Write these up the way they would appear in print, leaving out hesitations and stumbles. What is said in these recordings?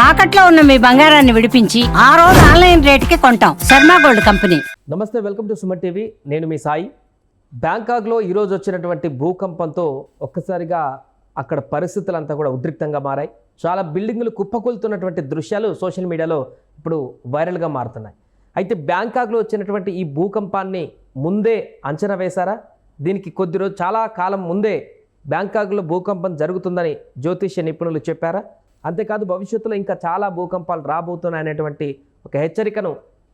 తాకట్లో ఉన్న మీ బంగారాన్ని విడిపించి ఆ రోజు ఆన్లైన్ రేటుకి కొంటాం. Sharma gold company. నమస్తే, వెల్కమ్ టు సుమన్ టీవీ. నేను మీ సాయి. బ్యాంకాక్లో ఈరోజు వచ్చినటువంటి భూకంపంతో ఒక్కసారిగా అక్కడ పరిస్థితులంతా కూడా ఉద్రిక్తంగా మారాయి. చాలా బిల్డింగులు కుప్పకూలుతున్నటువంటి దృశ్యాలు సోషల్ మీడియాలో ఇప్పుడు వైరల్గా మారుతున్నాయి. అయితే బ్యాంకాక్లో వచ్చినటువంటి ఈ భూకంపాన్ని ముందే అంచనా వేశారా? దీనికి కొద్ది రోజు చాలా కాలం ముందే బ్యాంకాక్లో భూకంపం జరుగుతుందని జ్యోతిష్య నిపుణులు చెప్పారా? అంతేకాదు భవిష్యత్తులో ఇంకా చాలా భూకంపాలు రాబోతున్నాయనేటువంటి ఒక హెచ్చరికను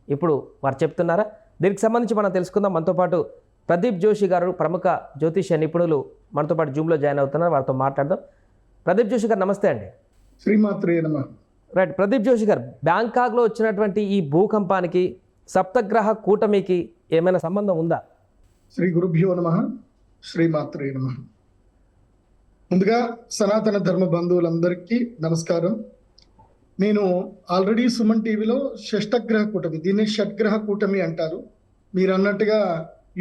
ఇప్పుడు వారు చెప్తున్నారా? దీనికి సంబంధించి మనం తెలుసుకుందాం. మనతో పాటు ప్రదీప్ జోషి గారు, ప్రముఖ జ్యోతిష్య నిపుణులు మనతో పాటు జూమ్లో జాయిన్ అవుతున్నారు. వారితో మాట్లాడదాం. ప్రదీప్ జోషి గారు నమస్తే అండి. శ్రీమాత్రే నమః. రైట్, ప్రదీప్ జోషి గారు, బ్యాంకాక్లో వచ్చినటువంటి ఈ భూకంపానికి సప్తగ్రహ కూటమికి ఏమైనా సంబంధం ఉందా? శ్రీ గురుభ్యో నమః. శ్రీమాత్రే నమః. ముందుగా సనాతన ధర్మ బంధువులందరికీ నమస్కారం. నేను ఆల్రెడీ సుమన్ టీవీలో షష్టగ్రహ కూటమి, దీన్ని షడ్గ్రహ కూటమి అంటారు. మీరు అన్నట్టుగా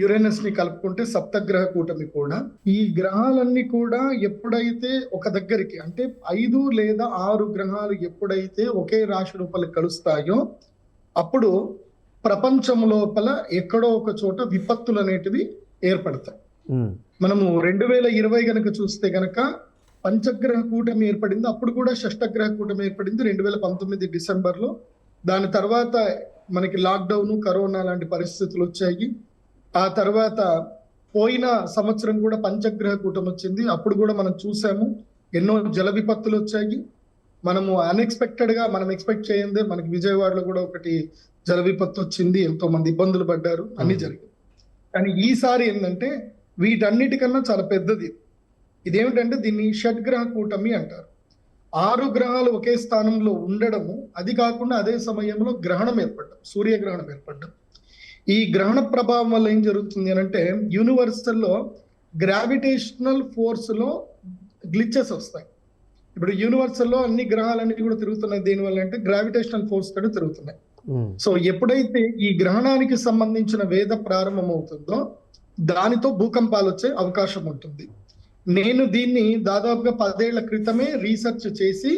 యురేనస్ ని కలుపుకుంటే సప్తగ్రహ కూటమి కూడా. ఈ గ్రహాలన్నీ కూడా ఎప్పుడైతే ఒక దగ్గరికి, అంటే 5 లేదా 6 గ్రహాలు ఎప్పుడైతే ఒకే రాశి లోపల కలుస్తాయో అప్పుడు ప్రపంచం లోపల ఎక్కడో ఒక చోట విపత్తులు అనేటివి ఏర్పడతాయి. మనము 2020 గనక చూస్తే గనక పంచగ్రహ కూటమి ఏర్పడింది. అప్పుడు కూడా షష్టగ్రహ కూటమి ఏర్పడింది 2019 డిసెంబర్లో. దాని తర్వాత మనకి లాక్డౌన్, కరోనా లాంటి పరిస్థితులు వచ్చాయి. ఆ తర్వాత పోయిన సంవత్సరం కూడా పంచగ్రహ కూటమి వచ్చింది. అప్పుడు కూడా మనం చూసాము, ఎన్నో జల విపత్తులు వచ్చాయి. మనము అన్ఎక్స్పెక్టెడ్ గా మనం ఎక్స్పెక్ట్ చేయందే మనకి విజయవాడలో కూడా ఒకటి జల విపత్తు వచ్చింది, ఎంతో మంది ఇబ్బందులు పడ్డారు, అన్ని జరిగాయి. కానీ ఈసారి ఏంటంటే వీటన్నిటికన్నా చాలా పెద్దది. ఇదేమిటంటే దీన్ని షడ్గ్రహ కూటమి అంటారు. 6 గ్రహాలు ఒకే స్థానంలో ఉండడము, అది కాకుండా అదే సమయంలో గ్రహణం ఏర్పడడం, సూర్యగ్రహణం ఏర్పడడం. ఈ గ్రహణ ప్రభావం వల్ల ఏం జరుగుతుంది అని అంటే యూనివర్సల్లో గ్రావిటేషనల్ ఫోర్స్ లో గ్లిచెస్ వస్తాయి. ఇప్పుడు యూనివర్సల్లో అన్ని గ్రహాలన్నీ కూడా తిరుగుతున్నాయి. దేనివల్ల అంటే గ్రావిటేషనల్ ఫోర్స్ తోటి తిరుగుతున్నాయి. సో ఎప్పుడైతే ఈ గ్రహణానికి సంబంధించిన వేద ప్రారంభం అవుతుందో దానితో భూకంపాలు వచ్చే అవకాశం ఉంటుంది. నేను దీన్ని దాదాపుగా 10 ఏళ్ల క్రితమే రీసెర్చ్ చేసి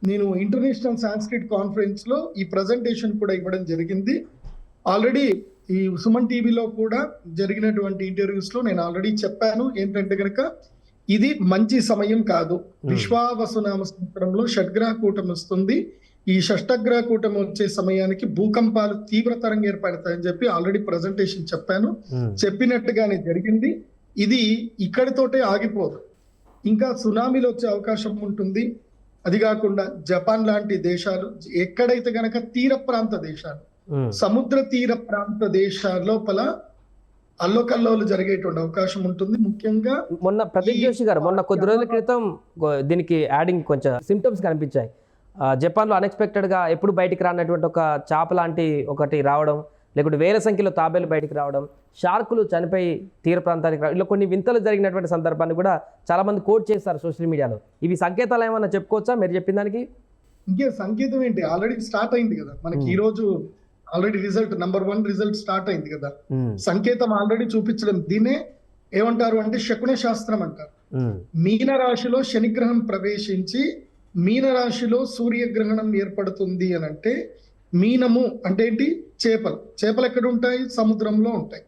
నేను ఇంటర్నేషనల్ సాంస్క్రిట్ కాన్ఫరెన్స్ లో ఈ ప్రజెంటేషన్ కూడా ఇవ్వడం జరిగింది. ఆల్రెడీ ఈ సుమన్ టీవీలో కూడా జరిగినటువంటి ఇంటర్వ్యూస్ లో నేను ఆల్రెడీ చెప్పాను ఏంటంటే కనుక ఇది మంచి సమయం కాదు. విశ్వావసునామ సంవత్సరంలో షడ్గ్రహ కూటమి వస్తుంది. ఈ షష్టగ్రహ కూటమి వచ్చే సమయానికి భూకంపాలు తీవ్రతరంగా ఏర్పడతాయని చెప్పి ఆల్రెడీ ప్రజెంటేషన్ చెప్పాను. చెప్పినట్టుగానే జరిగింది. ఇది ఇక్కడితోటే ఆగిపోదు, ఇంకా సునామీలు వచ్చే అవకాశం ఉంటుంది. అది కాకుండా జపాన్ లాంటి దేశాలు, ఎక్కడైతే గనక తీర ప్రాంత దేశాలు, సముద్ర తీర ప్రాంత దేశాల లోపల అల్లోకల్లోలు జరిగేటువంటి అవకాశం ఉంటుంది. ముఖ్యంగా మొన్న ప్రదీప్ జోషి గారు, మొన్న కొద్ది రోజుల క్రితం దీనికి యాడింగ్ కొంచెం సిమ్టమ్స్ కనిపించాయి. జపాన్లో అన్ఎక్స్పెక్టెడ్గా ఎప్పుడు బయటికి రానటువంటి ఒక చాప లాంటి ఒకటి రావడం, లేకుంటే వేల సంఖ్యలో తాబేలు బయటికి రావడం, షార్కులు చనిపోయి తీర ప్రాంతానికి రావడం, ఇలా కొన్ని వింతలు జరిగినటువంటి సందర్భాన్ని కూడా చాలా మంది కోట్ చేస్తారు సోషల్ మీడియాలో. ఇవి సంకేతాలు ఏమన్నా చెప్పుకోవచ్చా మీరు చెప్పిన దానికి? ఇంకే సంకేతం ఏంటి, ఆల్రెడీ స్టార్ట్ అయింది కదా మనకి. ఈ రోజు already result number 1 result start అయింది కదా. సంకేతం ఆల్రెడీ చూపించడం. దీన్నే ఏమంటారు అంటే శకున శాస్త్రం అంటారు. మీన రాశిలో శనిగ్రహం ప్రవేశించి మీనరాశిలో సూర్యగ్రహణం ఏర్పడుతుంది అని అంటే, మీనము అంటే ఏంటి? చేపలు ఎక్కడ ఉంటాయి? సముద్రంలో ఉంటాయి,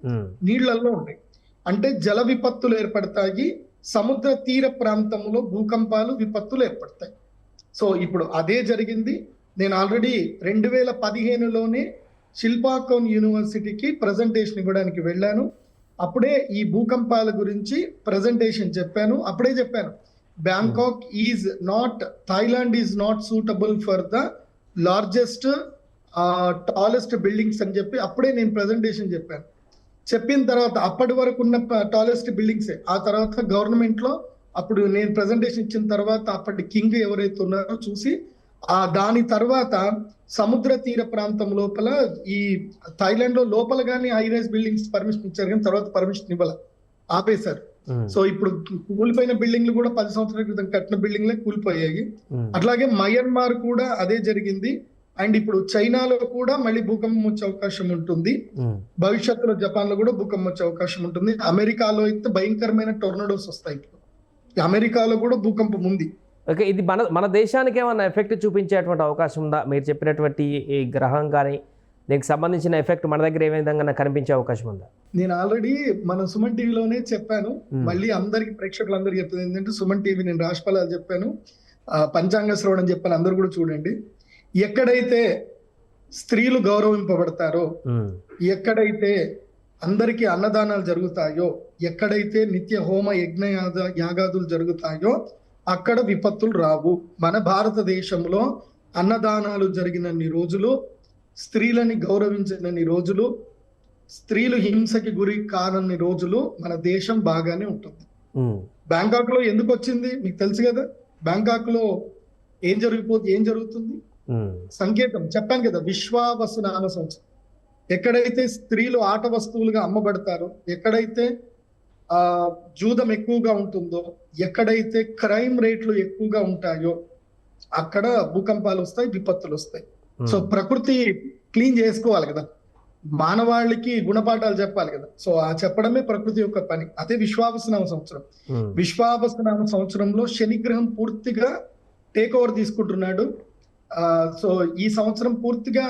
నీళ్లలో ఉంటాయి. అంటే జల విపత్తులు ఏర్పడతాయి. సముద్ర తీర ప్రాంతంలో భూకంపాలు, విపత్తులు ఏర్పడతాయి. సో ఇప్పుడు అదే జరిగింది. నేను ఆల్రెడీ 2015లోనే శిల్పాకోన్ యూనివర్సిటీకి ప్రజెంటేషన్ ఇవ్వడానికి వెళ్ళాను. అప్పుడే ఈ భూకంపాల గురించి ప్రజెంటేషన్ చెప్పాను. అప్పుడే చెప్పాను, Bangkok is not, Thailand is not suitable for the largest tallest buildings అని చెప్పి అప్పుడే నేను ప్రజెంటేషన్ చెప్పాను. చెప్పిన తర్వాత అప్పటి వరకు ఉన్న టాలెస్ట్ బిల్డింగ్సే. ఆ తర్వాత గవర్నమెంట్ లో అప్పుడు నేను ప్రజెంటేషన్ ఇచ్చిన తర్వాత అప్పటి కింగ్ ఎవరైతే ఉన్నారో చూసి దాని తర్వాత సముద్ర తీర ప్రాంతం లోపల ఈ థాయిలాండ్ లో లోపల కానీ హై రైజ్ బిల్డింగ్స్ పర్మిషన్ ఇచ్చారు, కానీ తర్వాత పర్మిషన్ ఇవ్వాల, ఆపేశారు. సో ఇప్పుడు కూలిపోయిన బిల్డింగ్లు కూడా 10 సంవత్సరాల క్రితం కట్టిన బిల్డింగ్లే కూలిపోయాయి. అట్లాగే మయన్మార్ కూడా అదే జరిగింది. అండ్ ఇప్పుడు చైనాలో కూడా మళ్ళీ భూకంపం వచ్చే అవకాశం ఉంటుంది. భవిష్యత్తులో జపాన్ లో కూడా భూకంపం వచ్చే అవకాశం ఉంటుంది. అమెరికాలో అయితే భయంకరమైన టొర్నడోస్ వస్తాయి. ఇప్పుడు అమెరికాలో కూడా భూకంపం ఉంది. ఓకే, ఇది మన దేశానికి ఏమన్నా ఎఫెక్ట్ చూపించేటువంటి అవకాశం ఉందా? మీరు చెప్పినటువంటి ఈ గ్రహం కానీ దీనికి సంబంధించిన ఎఫెక్ట్ మన దగ్గర ఏ విధంగా కనిపించే అవకాశం ఉందా? నేను ఆల్రెడీ మన సుమన్ టీవీలోనే చెప్పాను. మళ్ళీ అందరికి ప్రేక్షకులందరికీ చెప్పింది ఏంటంటే, సుమన్ టీవీ నేను రాశిఫలాలు చెప్పాను, పంచాంగ శ్రవణం చెప్పాను, అందరు కూడా చూడండి. ఎక్కడైతే స్త్రీలు గౌరవింపబడతారో, ఎక్కడైతే అందరికీ అన్నదానాలు జరుగుతాయో, ఎక్కడైతే నిత్య హోమ యజ్ఞ యాగాదులు జరుగుతాయో అక్కడ విపత్తులు రావు. మన భారతదేశంలో అన్నదానాలు జరిగినన్ని రోజులు, స్త్రీలని గౌరవించినన్ని రోజులు, స్త్రీలు హింసకి గురి కానన్ని రోజులు మన దేశం బాగానే ఉంటుంది. బ్యాంకాక్ లో ఎందుకు వచ్చింది మీకు తెలుసు కదా. బ్యాంకాక్ లో ఏం జరుగుతుంది సంకేతం చెప్పాను కదా, విశ్వావసునామ సంవత్సరం. ఎక్కడైతే స్త్రీలు ఆట వస్తువులుగా అమ్మబడతారో, ఎక్కడైతే జూదం ఎక్కువగా ఉంటుందో, ఎక్కడైతే క్రైమ్ రేట్లు ఎక్కువగా ఉంటాయో అక్కడ భూకంపాలు వస్తాయి, విపత్తులు వస్తాయి. సో ప్రకృతి క్లీన్ చేసుకోవాలి కదా, మానవాళికి గుణపాఠాలు చెప్పాలి కదా. సో ఆ చెప్పడమే ప్రకృతి యొక్క పని. అదే విశ్వావసునామ సంవత్సరం. విశ్వావసునామ సంవత్సరంలో శనిగ్రహం పూర్తిగా టేక్ ఓవర్ తీసుకుంటున్నాడు. సో ఈ సంవత్సరం పూర్తిగా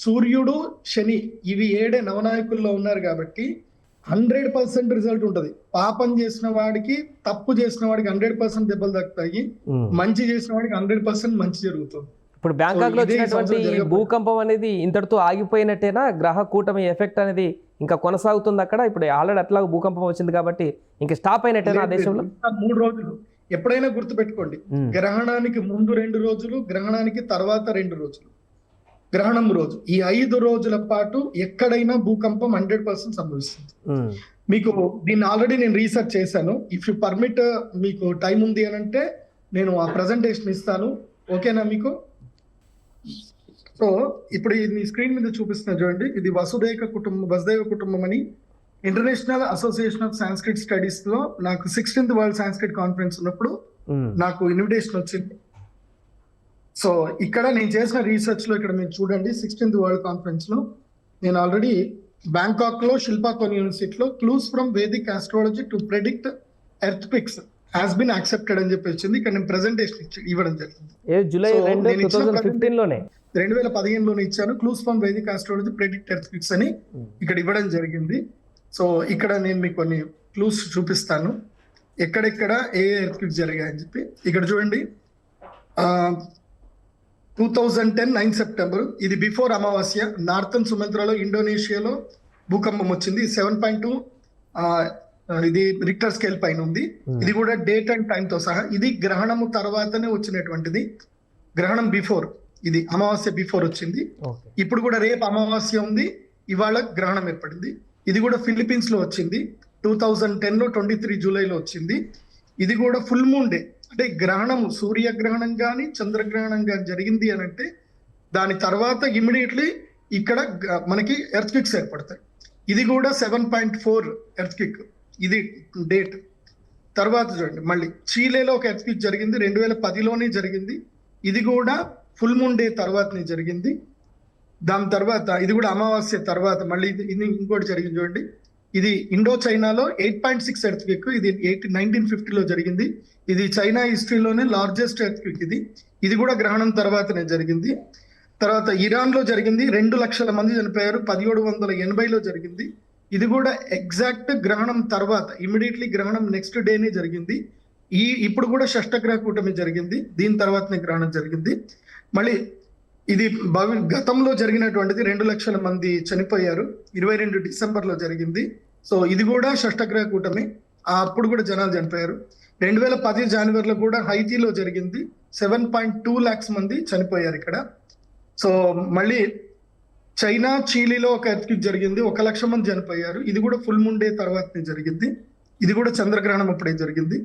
సూర్యుడు శని ఇవి 7 నవనాయకుల్లో ఉన్నారు కాబట్టి 100% రిజల్ట్ ఉంటది. పాపం చేసిన వాడికి, తప్పు చేసిన వాడికి 100% దెబ్బలు తగ్గుతాయి, మంచి చేసిన వాడికి 100% మంచి జరుగుతుంది. ఇప్పుడు బ్యాంకాక్ లో వచ్చినటువంటి భూకంపం అనేది ఇంతటితో ఆగిపోయినట్టేనా? గ్రహ కూటమి ఎఫెక్ట్ అనేది ఇంకా కొనసాగుతుంది అక్కడ? ఇప్పుడు ఆల్రెడీ అట్లా భూకంపం వచ్చింది కాబట్టి ఇంకా స్టాప్ అయినట్టేనా ఆ దేశంలో? 3 రోజులు ఎప్పుడైనా గుర్తు పెట్టుకోండి. గ్రహణానికి ముందు 2 రోజులు, గ్రహణానికి తర్వాత 2 రోజులు, గ్రహణం రోజు, ఈ 5 రోజుల పాటు ఎక్కడైనా భూకంపం 100% సంభవిస్తుంది. మీకు దీన్ని ఆల్రెడీ నేను రీసెర్చ్ చేశాను. ఇఫ్ యు పర్మిట్, మీకు టైం ఉంది అని అంటే నేను ఆ ప్రజెంటేషన్ ఇస్తాను, ఓకేనా మీకు? సో ఇప్పుడు ఇది స్క్రీన్ మీద చూపిస్తున్నా చూడండి. ఇది వసుదైవ కుటుంబం అని international association of Sanskrit studies లో నాకు 16th వరల్డ్ సాంస్క్రిట్ కాన్ఫరెన్స్ ఉన్నప్పుడు నాకు ఇన్విటేషన్ వచ్చింది. సో ఇక్కడ నేను చేసిన రీసెర్చ్ లో ఇక్కడ మీరు చూడండి, 16th వరల్డ్ కాన్ఫరెన్స్ లో నేను ఆల్రెడీ బ్యాంకాక్ లో శిల్పాకోన్ యూనివర్సిటీలో clues from Vedic astrology to predict earthquakes has been accepted అని చెప్పి వచ్చింది. ఇక్కడ నేను ప్రెజెంటేషన్ ఇవ్వడం జరిగింది. జూలై 2015లోనే ఇచ్చాను. Clues from Vedic astrology predict earthquakes అని ఇక్కడ ఇవ్వడం జరిగింది. సో ఇక్కడ నేను మీకు కొన్ని క్లూస్ చూపిస్తాను, ఎక్కడెక్కడ ఏ ఎర్త్ పిక్స్ జరిగాయని చెప్పి. ఇక్కడ చూడండి, 2010 9 సెప్టెంబర్, ఇది బిఫోర్ అమావాస్య, నార్థన్ సుమంత్రాలో ఇండోనేషియాలో భూకంపం వచ్చింది. 7.2 ఇది రిక్టర్ స్కేల్ పైన ఉంది. ఇది కూడా డేట్ అండ్ టైం తో సహా. ఇది గ్రహణము తర్వాతనే వచ్చినటువంటిది, గ్రహణం బిఫోర్, ఇది అమావాస్య బిఫోర్ వచ్చింది. ఇప్పుడు కూడా రేపు అమావాస్య ఉంది, ఇవాళ గ్రహణం ఏర్పడింది. ఇది కూడా ఫిలిప్పీన్స్ లో వచ్చింది, 2010లో 23 జూలైలో వచ్చింది. ఇది కూడా ఫుల్ మూన్ డే, అంటే గ్రహణం, సూర్యగ్రహణం కానీ చంద్రగ్రహణం కానీ జరిగింది అని అంటే దాని తర్వాత ఇమ్మీడియట్లీ ఇక్కడ మనకి ఎర్త్ క్విక్స్ ఏర్పడతాయి. ఇది కూడా 7.4 ఎర్త్ క్విక్, ఇది డేట్. తర్వాత చూడండి, మళ్ళీ చీలేలో ఒక ఎర్త్ క్విక్ జరిగింది, 2010లోనే జరిగింది. ఇది కూడా ఫుల్ మూన్ డే తర్వాతనే జరిగింది. దాని తర్వాత ఇది కూడా అమావాస్య తర్వాత మళ్ళీ ఇది ఇంకోటి జరిగింది చూడండి. ఇది ఇండో చైనాలో 8.6 ఎర్త్ క్విక్, ఇది 1950లో జరిగింది. ఇది చైనా హిస్టరీలోనే లార్జెస్ట్ ఎర్త్ క్విక్ ఇది. ఇది కూడా గ్రహణం తర్వాతనే జరిగింది. తర్వాత ఇరాన్ లో జరిగింది, 2 లక్షల మంది చనిపోయారు, 1780లో జరిగింది. ఇది కూడా ఎగ్జాక్ట్ గ్రహణం తర్వాత, ఇమీడియట్లీ గ్రహణం నెక్స్ట్ డేనే జరిగింది. ఇప్పుడు కూడా షష్టగ్రహ కూటమి జరిగింది, దీని తర్వాతనే గ్రహణం జరిగింది. మళ్ళీ ఇది గతంలో జరిగినటువంటిది, 2 లక్షల మంది చనిపోయారు, 22 డిసెంబర్లో జరిగింది. సో ఇది కూడా షష్టగ్రహ కూటమి, అప్పుడు కూడా జనాలు చనిపోయారు. 2010 జనవరిలో కూడా హైతీలో జరిగింది, 7.2 lakhs మంది చనిపోయారు ఇక్కడ. సో మళ్ళీ చైనా చీలీలో ఒక ఎర్త్క్వేక్ జరిగింది, 1 లక్ష మంది చనిపోయారు. ఇది కూడా ఫుల్ మూన్ డే తర్వాతనే జరిగింది. ఇది కూడా చంద్రగ్రహణం అప్పుడే జరిగింది.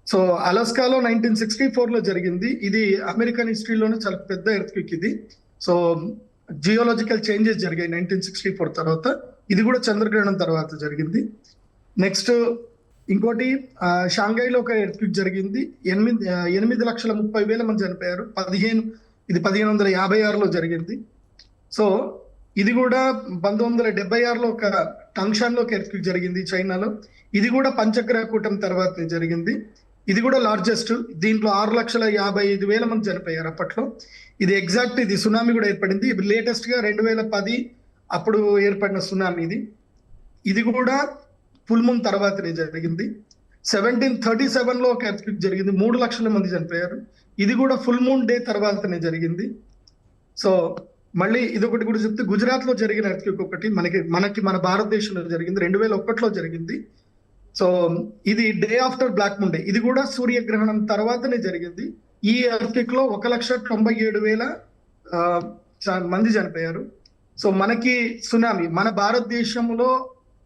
సో అలాస్కాలో 1964లో జరిగింది. ఇది అమెరికన్ హిస్టరీలోనే చాలా పెద్ద ఎర్త్క్వేక్ ఇది. సో జియోలాజికల్ చేంజెస్ జరిగాయి 1964 తర్వాత. ఇది కూడా చంద్రగ్రహణం తర్వాత జరిగింది. నెక్స్ట్ ఇంకోటి షాంఘైలో ఒక ఎర్త్క్వేక్ జరిగింది, 8,30,30,000 మంది చనిపోయారు. ఇది 1556లో జరిగింది. సో ఇది కూడా 1976లో ఒక టంగ్షాన్లో ఒక ఎర్త్క్వేక్ జరిగింది చైనాలో. ఇది కూడా పంచగ్రహ కూటమి తర్వాతనే జరిగింది. ఇది కూడా లార్జెస్ట్. దీంట్లో 6,55,000 మంది చనిపోయారు అప్పట్లో. ఇది ఎగ్జాక్ట్, ఇది సునామీ కూడా ఏర్పడింది. ఇది లేటెస్ట్ గా 2010 అప్పుడు ఏర్పడిన సునామీ ఇది. ఇది కూడా ఫుల్ మూన్ తర్వాతనే జరిగింది. 1737లో ఒక ఎర్త్క్వేక్ జరిగింది, 3 లక్షల మంది చనిపోయారు. ఇది కూడా ఫుల్ మూన్ డే తర్వాతనే జరిగింది. సో మళ్ళీ ఇది ఒకటి కూడా చెప్తే, గుజరాత్ లో జరిగిన ఎర్త్క్వేక్ ఒకటి మన భారతదేశంలో జరిగింది, 2001లో జరిగింది. సో ఇది day after black moon day. ఇది కూడా సూర్యగ్రహణం తర్వాతనే జరిగింది. ఈ ఎర్త్క్వేక్ లో 1,97,000 మంది చనిపోయారు. సో మనకి సునామీ మన భారతదేశంలో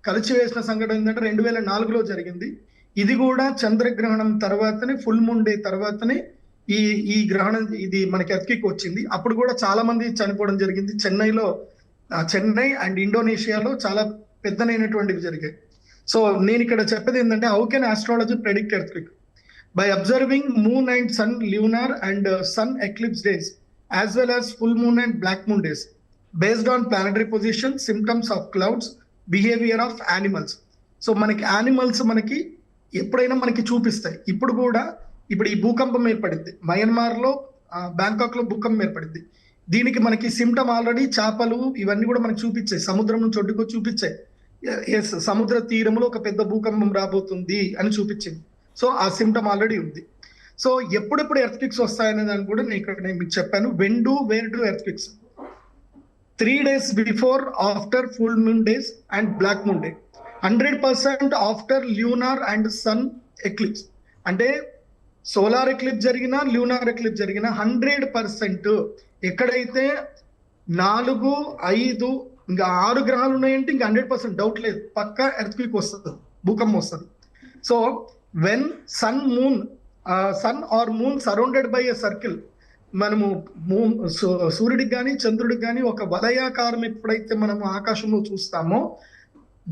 కలిచివేసిన సంఘటన ఏంటంటే 2004లో జరిగింది. ఇది కూడా చంద్రగ్రహణం తర్వాతనే, ఫుల్ మూన్ డే తర్వాతనే ఈ గ్రహణం, ఇది మనకి ఎర్త్క్వేక్ వచ్చింది. అప్పుడు కూడా చాలా మంది చనిపోవడం జరిగింది. చెన్నై అండ్ ఇండోనేషియాలో చాలా పెద్దనైనటువంటివి జరిగాయి. సో నేను ఇక్కడ చెప్పేది ఏంటంటే, how can astrology predict earthquake? By observing moon and sun lunar and sun eclipse days as well as full moon and black moon days based on planetary position, symptoms of clouds, behaviour of animals. So మనకి animals మనకి ఎప్పుడైనా మనకి చూపిస్తాయి. ఇప్పుడు ఈ భూకంపం ఏర్పడింది మయన్మార్లో, Bangkok లో భూకంపం ఏర్పడింది. దీనికి మనకి సిమ్టమ్ ఆల్రెడీ చేపలు ఇవన్నీ కూడా మనకి చూపించాయి, సముద్రం నుంచి ఒడ్డుకొచ్చి చూపించాయి. ఎస్, సముద్ర తీరంలో ఒక పెద్ద భూకంపం రాబోతుంది అని చూపించింది. సో ఆ సిమ్టమ్ ఆల్రెడీ ఉంది. సో ఎప్పుడెప్పుడు ఎర్త్క్వేక్స్ వస్తాయనే దాన్ని కూడా నేను మీకు చెప్పాను. Where do earthquakes 3 days before, after full moon days and black moon day. 100% after lunar and sun eclipse. అంటే సోలార్ ఎక్లిప్స్ జరిగినా, ల్యూనార్ ఎక్లిప్స్ జరిగినా 100% ఎక్కడైతే 4, 5 ఇంకా 6 గ్రహాలు ఉన్నాయంటే ఇంకా 100% డౌట్ లేదు, పక్కా ఎర్త్క్వేక్ వస్తుంది, భూకంపం వస్తుంది. So when sun or moon surrounded by a circle, మనము సూర్యుడికి కానీ చంద్రుడికి కానీ ఒక వలయాకారం ఎప్పుడైతే మనము ఆకాశంలో చూస్తామో,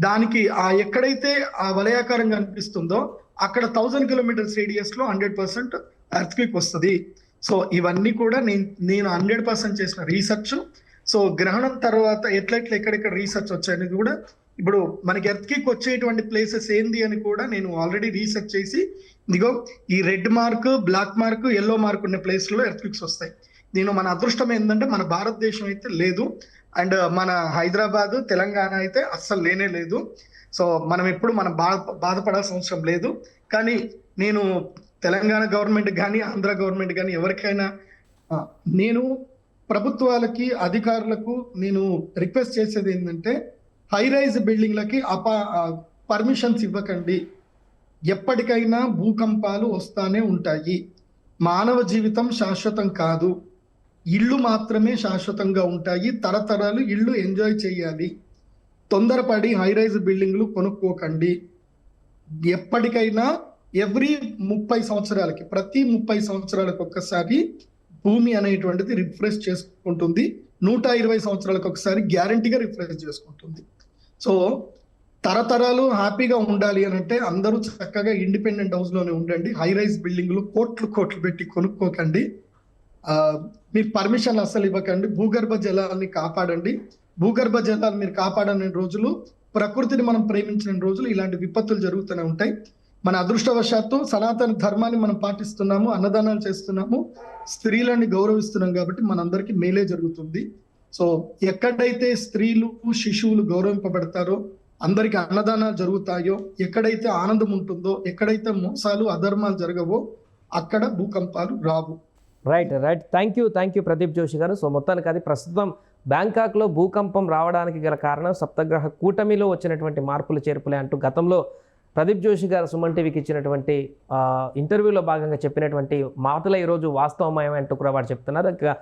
దానికి ఎక్కడైతే ఆ వలయాకారం కనిపిస్తుందో అక్కడ 1000 kilometers రేడియస్ లో 100% ఎర్త్క్వేక్ వస్తుంది. సో ఇవన్నీ కూడా నేను 100% చేసిన రీసెర్చ్. సో గ్రహణం తర్వాత ఎక్కడెక్కడ రీసెర్చ్ వచ్చాయని కూడా, ఇప్పుడు మనకి ఎర్త్క్వేక్ వచ్చేటువంటి ప్లేసెస్ ఏంది అని కూడా నేను ఆల్రెడీ రీసెర్చ్ చేసి, ఇదిగో ఈ red mark, black mark, yellow mark ఉన్న ప్లేస్లలో ఎర్త్క్వేక్స్ వస్తాయి. మన అదృష్టం ఏంటంటే మన భారతదేశం అయితే లేదు, అండ్ మన హైదరాబాద్, తెలంగాణ అయితే అస్సలు లేనే లేదు. సో మనం బాధపడాల్సిన అవసరం లేదు. కానీ నేను తెలంగాణ గవర్నమెంట్ కానీ, ఆంధ్ర గవర్నమెంట్ కానీ, ఎవరికైనా నేను ప్రభుత్వాలకి, అధికారులకు నేను రిక్వెస్ట్ చేసేది ఏంటంటే, హై రైజ్ బిల్డింగ్లకి పర్మిషన్స్ ఇవ్వకండి. ఎప్పటికైనా భూకంపాలు వస్తానే ఉంటాయి. మానవ జీవితం శాశ్వతం కాదు, ఇళ్ళు మాత్రమే శాశ్వతంగా ఉంటాయి. తరతరాలు ఇళ్ళు ఎంజాయ్ చేయాలి. తొందరపడి హై రైజ్ బిల్డింగ్లు కొనుక్కోకండి. ఎప్పటికైనా ఎవ్రీ 30 సంవత్సరాలకి, ప్రతి 30 సంవత్సరాలకు ఒక్కసారి భూమి అనేటువంటిది రిఫ్రెష్ చేసుకుంటుంది. 120 సంవత్సరాలకు ఒకసారి గ్యారంటీగా రిఫ్రెష్ చేసుకుంటుంది. సో తరతరాలు హ్యాపీగా ఉండాలి అని అంటే అందరూ చక్కగా ఇండిపెండెంట్ హౌస్ లోనే ఉండండి. హై రైజ్ బిల్డింగ్లు కోట్లు పెట్టి కొనుక్కోకండి. మీరు పర్మిషన్లు అస్సలు ఇవ్వకండి. భూగర్భ జలాన్ని కాపాడండి. భూగర్భ జలాలు మీరు కాపాడని రోజులు, ప్రకృతిని మనం ప్రేమించిన రోజులు ఇలాంటి విపత్తులు జరుగుతూనే ఉంటాయి. మన అదృష్టవశాత్తు సనాతన ధర్మాన్ని మనం పాటిస్తున్నాము, అన్నదానాలు చేస్తున్నాము, స్త్రీలని గౌరవిస్తున్నాం కాబట్టి మనందరికీ మేలే జరుగుతుంది. సో ఎక్కడైతే స్త్రీలు, శిశువులు గౌరవింపబడతారో, అందరికి అన్నదానాలు జరుగుతాయో, ఎక్కడైతే ఆనందం ఉంటుందో, ఎక్కడైతే మోసాలు, అధర్మాలు జరగవో అక్కడ భూకంపాలు రావు. Right. Thank you Pradeep Joshi గారు. సో మొత్తానికి అది ప్రస్తుతం బ్యాంకాక్లో భూకంపం రావడానికి గల కారణం సప్తగ్రహ కూటమిలో వచ్చినటువంటి మార్పులు చేర్పులే అంటూ గతంలో ప్రదీప్ జోషి గారు సుమన్ టీవీకి ఇచ్చినటువంటి ఇంటర్వ్యూలో భాగంగా చెప్పినటువంటి మాటలు ఈరోజు వాస్తవమయం అంటూ కూడా వారు చెప్తున్నారు. ఇంకా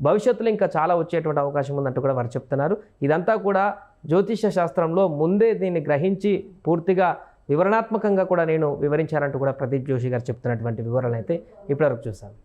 భవిష్యత్తులో ఇంకా చాలా వచ్చేటువంటి అవకాశం ఉందంటూ కూడా వారు చెప్తున్నారు. ఇదంతా కూడా జ్యోతిష శాస్త్రంలో ముందే దీన్ని గ్రహించి పూర్తిగా వివరణాత్మకంగా కూడా నేను వివరించారంటూ కూడా ప్రదీప్ జోషి గారు చెప్తున్నటువంటి వివరాలు అయితే ఇప్పటివరకు చూసాను.